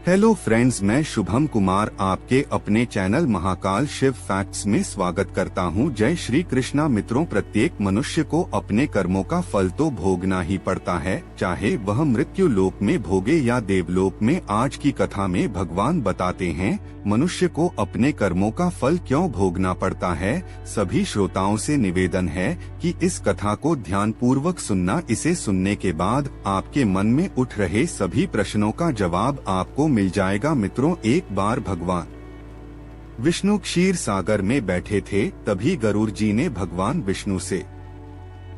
Hello friends, मैं शुभम कुमार आपके अपने चैनल महाकाल शिव फैक्ट्स में स्वागत करता हूं। जय श्री कृष्णा मित्रों, प्रत्येक मनुष्य को अपने कर्मों का फल तो भोगना ही पड़ता है, चाहे वह मृत्यु लोक में भोगे या देवलोक में। आज की कथा में भगवान बताते हैं मनुष्य को अपने कर्मों का फल क्यों भोगना पड़ता है। सभी श्रोताओं से निवेदन है कि इस कथा को ध्यान पूर्वक सुनना। इसे सुनने के बाद आपके मन में उठ रहे सभी प्रश्नों का जवाब आपको मिल जाएगा। मित्रों, एक बार भगवान विष्णु क्षीर सागर में बैठे थे, तभी गरुड़ जी ने भगवान विष्णु से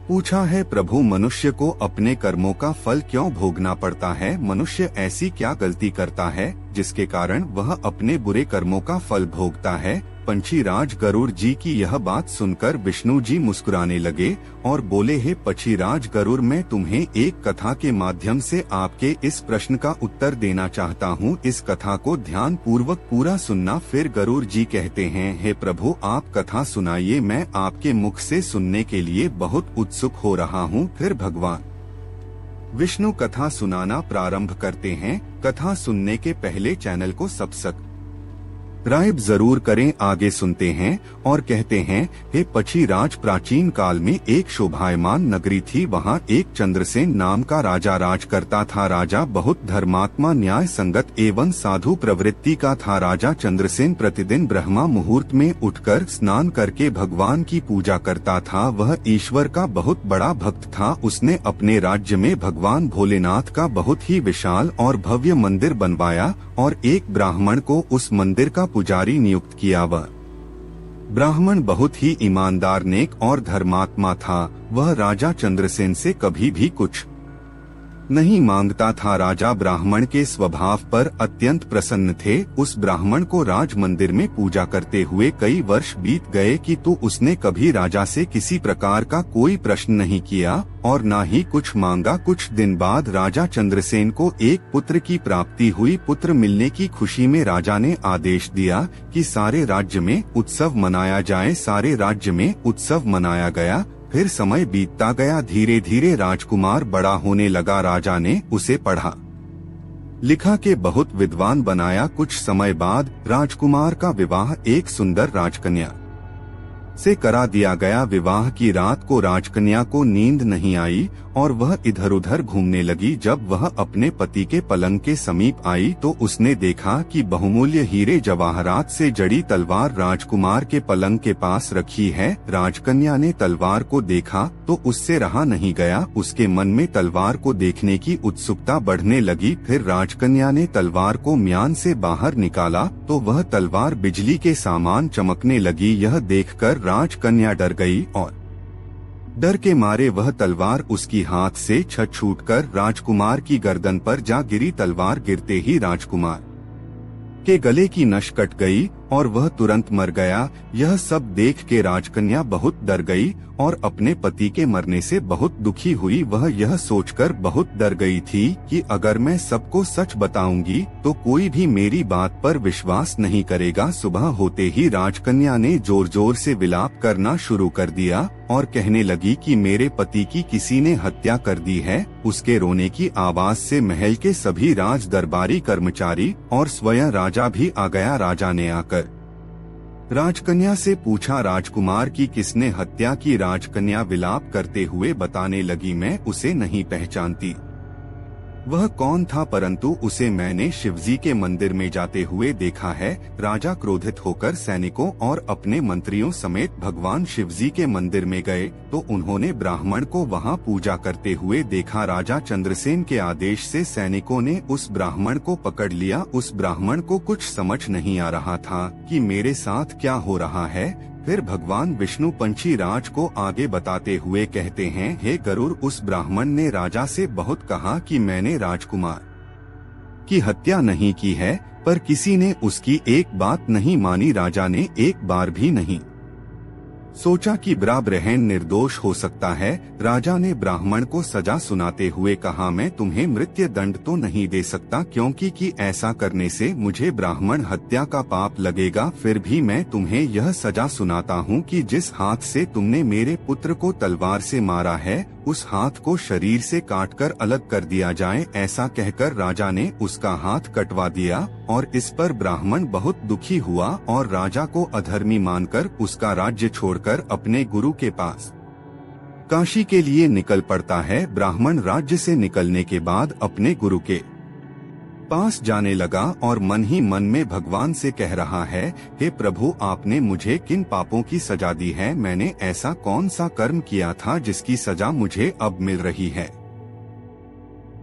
पूछा है, प्रभु, मनुष्य को अपने कर्मों का फल क्यों भोगना पड़ता है? मनुष्य ऐसी क्या गलती करता है जिसके कारण वह अपने बुरे कर्मों का फल भोगता है? पंछीराज गरुड़ जी की यह बात सुनकर विष्णु जी मुस्कुराने लगे और बोले, हे पंछीराज गरुड़, मैं तुम्हें एक कथा के माध्यम से आपके इस प्रश्न का उत्तर देना चाहता हूँ। इस कथा को ध्यान पूर्वक पूरा सुनना। फिर गरुड़ जी कहते हैं, हे प्रभु, आप कथा सुनाइए, मैं आपके मुख से सुनने के लिए बहुत उत्सुक हो रहा हूँ। फिर भगवान विष्णु कथा सुनाना प्रारंभ करते हैं। कथा सुनने के पहले चैनल को सब्सक्राइब जरूर करें। आगे सुनते हैं और कहते हैं, हे पंछीराज, प्राचीन काल में एक शोभायमान नगरी थी। वहाँ एक चंद्रसेन नाम का राजा राज करता था। राजा बहुत धर्मात्मा, न्याय संगत एवं साधु प्रवृत्ति का था। राजा चंद्रसेन प्रतिदिन ब्रह्मा मुहूर्त में उठकर स्नान करके भगवान की पूजा करता था। वह ईश्वर का बहुत बड़ा भक्त था। उसने अपने राज्य में भगवान भोलेनाथ का बहुत ही विशाल और भव्य मंदिर बनवाया और एक ब्राह्मण को उस मंदिर का पुजारी नियुक्त किया। वह ब्राह्मण बहुत ही ईमानदार, नेक और धर्मात्मा था। वह राजा चंद्रसेन से कभी भी कुछ नहीं मांगता था। राजा ब्राह्मण के स्वभाव पर अत्यंत प्रसन्न थे। उस ब्राह्मण को राज मंदिर में पूजा करते हुए कई वर्ष बीत गए किंतु उसने कभी राजा से किसी प्रकार का कोई प्रश्न नहीं किया और न ही कुछ मांगा। कुछ दिन बाद राजा चंद्रसेन को एक पुत्र की प्राप्ति हुई। पुत्र मिलने की खुशी में राजा ने आदेश दिया कि सारे राज्य में उत्सव मनाया जाए। सारे राज्य में उत्सव मनाया गया। फिर समय बीतता गया। धीरे धीरे राजकुमार बड़ा होने लगा। राजा ने उसे पढ़ा लिखा के बहुत विद्वान बनाया। कुछ समय बाद राजकुमार का विवाह एक सुंदर राजकन्या से करा दिया गया। विवाह की रात को राजकन्या को नींद नहीं आई और वह इधर उधर घूमने लगी। जब वह अपने पति के पलंग के समीप आई तो उसने देखा कि बहुमूल्य हीरे जवाहरात से जड़ी तलवार राजकुमार के पलंग के पास रखी है। राजकन्या ने तलवार को देखा तो उससे रहा नहीं गया। उसके मन में तलवार को देखने की उत्सुकता बढ़ने लगी। फिर राजकन्या ने तलवार को म्यान से बाहर निकाला तो वह तलवार बिजली के समान चमकने लगी। यह देखकर राजकन्या डर गई और डर के मारे वह तलवार उसकी हाथ से छूटकर राजकुमार की गर्दन पर जा गिरी। तलवार गिरते ही राजकुमार के गले की नस कट गई और वह तुरंत मर गया। यह सब देख के राजकन्या बहुत डर गई और अपने पति के मरने से बहुत दुखी हुई। वह यह सोचकर बहुत डर गई थी कि अगर मैं सबको सच बताऊंगी तो कोई भी मेरी बात पर विश्वास नहीं करेगा। सुबह होते ही राजकन्या ने जोर जोर से विलाप करना शुरू कर दिया और कहने लगी कि मेरे पति की किसी ने हत्या कर दी है। उसके रोने की आवाज से महल के सभी राज दरबारी कर्मचारी और स्वयं राजा भी आ गया। राजा ने आकर राजकन्या से पूछा, राजकुमार की किसने हत्या की? राजकन्या विलाप करते हुए बताने लगी, मैं उसे नहीं पहचानती। वह कौन था? परंतु उसे मैंने शिवजी के मंदिर में जाते हुए देखा है। राजा क्रोधित होकर सैनिकों और अपने मंत्रियों समेत भगवान शिवजी के मंदिर में गए तो उन्होंने ब्राह्मण को वहां पूजा करते हुए देखा। राजा चंद्रसेन के आदेश से सैनिकों ने उस ब्राह्मण को पकड़ लिया। उस ब्राह्मण को कुछ समझ नहीं आ रहा था कि मेरे साथ क्या हो रहा है। फिर भगवान विष्णु पंछीराज को आगे बताते हुए कहते हैं, हे गरुड़, उस ब्राह्मण ने राजा से बहुत कहा कि मैंने राजकुमार की हत्या नहीं की है, पर किसी ने उसकी एक बात नहीं मानी। राजा ने एक बार भी नहीं सोचा कि ब्राह्मण निर्दोष हो सकता है। राजा ने ब्राह्मण को सजा सुनाते हुए कहा, मैं तुम्हें मृत्यु दंड तो नहीं दे सकता, क्योंकि कि ऐसा करने से मुझे ब्राह्मण हत्या का पाप लगेगा। फिर भी मैं तुम्हें यह सजा सुनाता हूँ कि जिस हाथ से तुमने मेरे पुत्र को तलवार से मारा है, उस हाथ को शरीर से काटकर अलग कर दिया जाए। ऐसा कहकर राजा ने उसका हाथ कटवा दिया और इस पर ब्राह्मण बहुत दुखी हुआ और राजा को अधर्मी मानकर उसका राज्य छोड़कर अपने गुरु के पास काशी के लिए निकल पड़ता है। ब्राह्मण राज्य से निकलने के बाद अपने गुरु के पास जाने लगा और मन ही मन में भगवान से कह रहा है, हे प्रभु, आपने मुझे किन पापों की सजा दी है? मैंने ऐसा कौन सा कर्म किया था जिसकी सजा मुझे अब मिल रही है?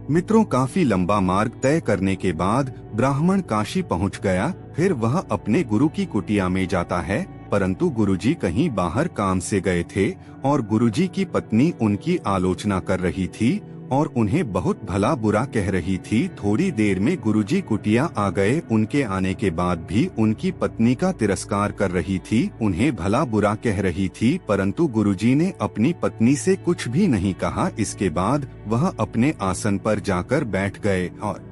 मित्रों, काफी लंबा मार्ग तय करने के बाद ब्राह्मण काशी पहुंच गया। फिर वह अपने गुरु की कुटिया में जाता है, परंतु गुरुजी कहीं बाहर काम से गए थे और गुरुजी की पत्नी उनकी आलोचना कर रही थी और उन्हें बहुत भला बुरा कह रही थी। थोड़ी देर में गुरुजी कुटिया आ गए। उनके आने के बाद भी उनकी पत्नी का तिरस्कार कर रही थी, उन्हें भला बुरा कह रही थी, परंतु गुरुजी ने अपनी पत्नी से कुछ भी नहीं कहा। इसके बाद वह अपने आसन पर जाकर बैठ गए और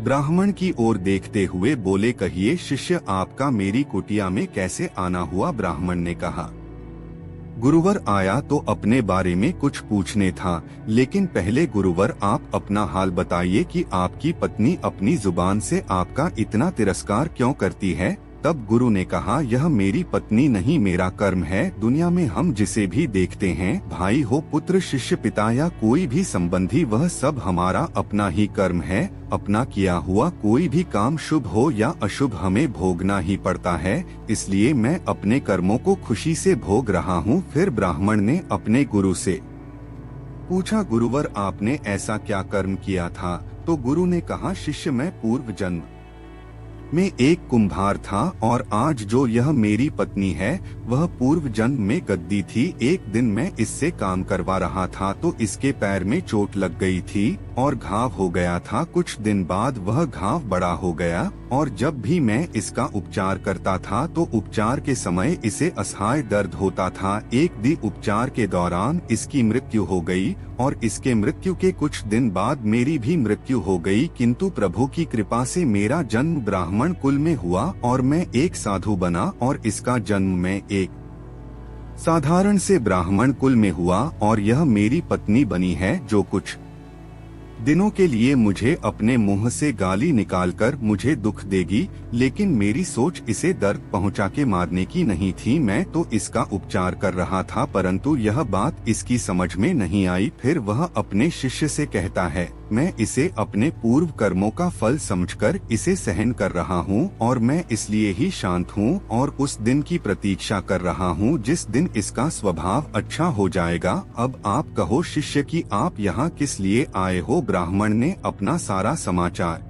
ब्राह्मण की ओर देखते हुए बोले, कहिए शिष्य, आपका मेरी कुटिया में कैसे आना हुआ? ब्राह्मण ने कहा, गुरुवर आया तो अपने बारे में कुछ पूछने था, लेकिन पहले गुरुवर आप अपना हाल बताइए कि आपकी पत्नी अपनी जुबान से आपका इतना तिरस्कार क्यों करती है? तब गुरु ने कहा, यह मेरी पत्नी नहीं, मेरा कर्म है। दुनिया में हम जिसे भी देखते हैं, भाई हो, पुत्र, शिष्य, पिता या कोई भी संबंधी, वह सब हमारा अपना ही कर्म है। अपना किया हुआ कोई भी काम शुभ हो या अशुभ हमें भोगना ही पड़ता है, इसलिए मैं अपने कर्मों को खुशी से भोग रहा हूँ। फिर ब्राह्मण ने अपने गुरु से पूछा, गुरुवर आपने ऐसा क्या कर्म किया था? तो गुरु ने कहा, शिष्य, मैं पूर्व जन्म में एक कुम्हार था और आज जो यह मेरी पत्नी है वह पूर्व जन्म में गद्दी थी। एक दिन मैं इससे काम करवा रहा था तो इसके पैर में चोट लग गई थी और घाव हो गया था। कुछ दिन बाद वह घाव बड़ा हो गया और जब भी मैं इसका उपचार करता था तो उपचार के समय इसे असहाय दर्द होता था। एक दिन उपचार के दौरान इसकी मृत्यु हो गई और इसके मृत्यु के कुछ दिन बाद मेरी भी मृत्यु हो गई, किंतु प्रभु की कृपा से मेरा जन्म ब्राह्मण कुल में हुआ और मैं एक साधु बना और इसका जन्म मैं एक साधारण से ब्राह्मण कुल में हुआ और यह मेरी पत्नी बनी है, जो कुछ दिनों के लिए मुझे अपने मुंह से गाली निकालकर मुझे दुख देगी, लेकिन मेरी सोच इसे दर्द पहुंचा के मारने की नहीं थी। मैं तो इसका उपचार कर रहा था, परंतु यह बात इसकी समझ में नहीं आई। फिर वह अपने शिष्य से कहता है, मैं इसे अपने पूर्व कर्मों का फल समझकर इसे सहन कर रहा हूँ और मैं इसलिए ही शांत हूँ और उस दिन की प्रतीक्षा कर रहा हूँ जिस दिन इसका स्वभाव अच्छा हो जाएगा। अब आप कहो शिष्य कि आप यहाँ किस लिए आए हो? ब्राह्मण ने अपना सारा समाचार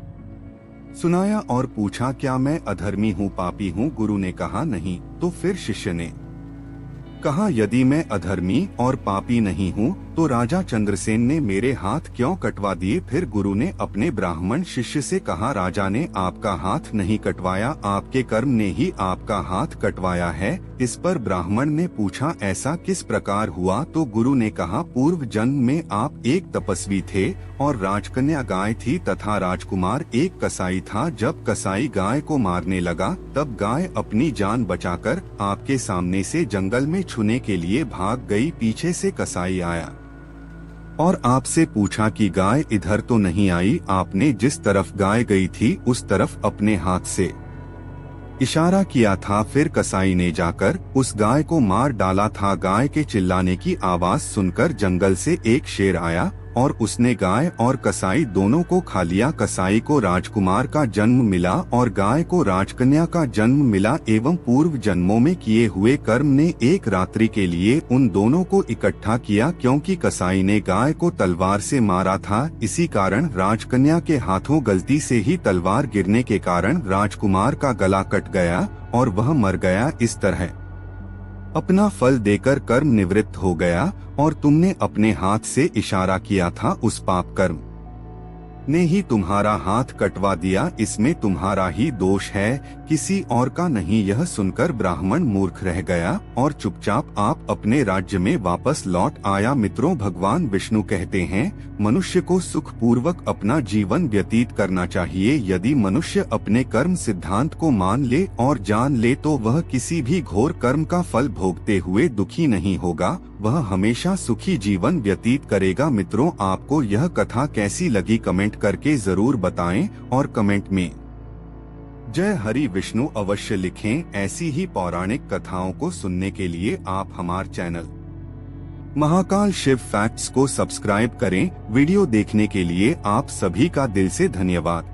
सुनाया और पूछा, क्या मैं अधर्मी हूँ, पापी हूँ? गुरु ने कहा, नहीं। तो फिर शिष्य ने कहा, यदि मैं अधर्मी और पापी नहीं हूँ तो राजा चंद्रसेन ने मेरे हाथ क्यों कटवा दिए? फिर गुरु ने अपने ब्राह्मण शिष्य से कहा, राजा ने आपका हाथ नहीं कटवाया, आपके कर्म ने ही आपका हाथ कटवाया है। इस पर ब्राह्मण ने पूछा, ऐसा किस प्रकार हुआ? तो गुरु ने कहा, पूर्व जन्म में आप एक तपस्वी थे और राजकन्या गाय थी तथा राजकुमार एक कसाई था। जब कसाई गाय को मारने लगा तब गाय अपनी जान बचाकर आपके सामने से जंगल में छूने के लिए भाग गई। पीछे से कसाई आया और आपसे पूछा कि गाय इधर तो नहीं आई। आपने जिस तरफ गाय गई थी उस तरफ अपने हाथ से इशारा किया था। फिर कसाई ने जाकर उस गाय को मार डाला था। गाय के चिल्लाने की आवाज सुनकर जंगल से एक शेर आया और उसने गाय और कसाई दोनों को खा लिया। कसाई को राजकुमार का जन्म मिला और गाय को राजकन्या का जन्म मिला एवं पूर्व जन्मों में किए हुए कर्म ने एक रात्रि के लिए उन दोनों को इकट्ठा किया। क्योंकि कसाई ने गाय को तलवार से मारा था, इसी कारण राजकन्या के हाथों गलती से ही तलवार गिरने के कारण राजकुमार का गला कट गया और वह मर गया। इस तरह अपना फल देकर कर्म निवृत्त हो गया और तुमने अपने हाथ से इशारा किया था, उस पाप कर्म ने ही तुम्हारा हाथ कटवा दिया। इसमें तुम्हारा ही दोष है किसी और का नहीं। यह सुनकर ब्राह्मण मूर्ख रह गया और चुपचाप आप अपने राज्य में वापस लौट आया। मित्रों, भगवान विष्णु कहते हैं मनुष्य को सुख पूर्वक अपना जीवन व्यतीत करना चाहिए। यदि मनुष्य अपने कर्म सिद्धांत को मान ले और जान ले तो वह किसी भी घोर कर्म का फल भोगते हुए दुखी नहीं होगा, वह हमेशा सुखी जीवन व्यतीत करेगा। मित्रों, आपको यह कथा कैसी लगी कमेंट करके जरूर बताएं और कमेंट में जय हरि विष्णु अवश्य लिखें। ऐसी ही पौराणिक कथाओं को सुनने के लिए आप हमारे चैनल महाकाल शिव फैक्ट्स को सब्सक्राइब करें। वीडियो देखने के लिए आप सभी का दिल से धन्यवाद।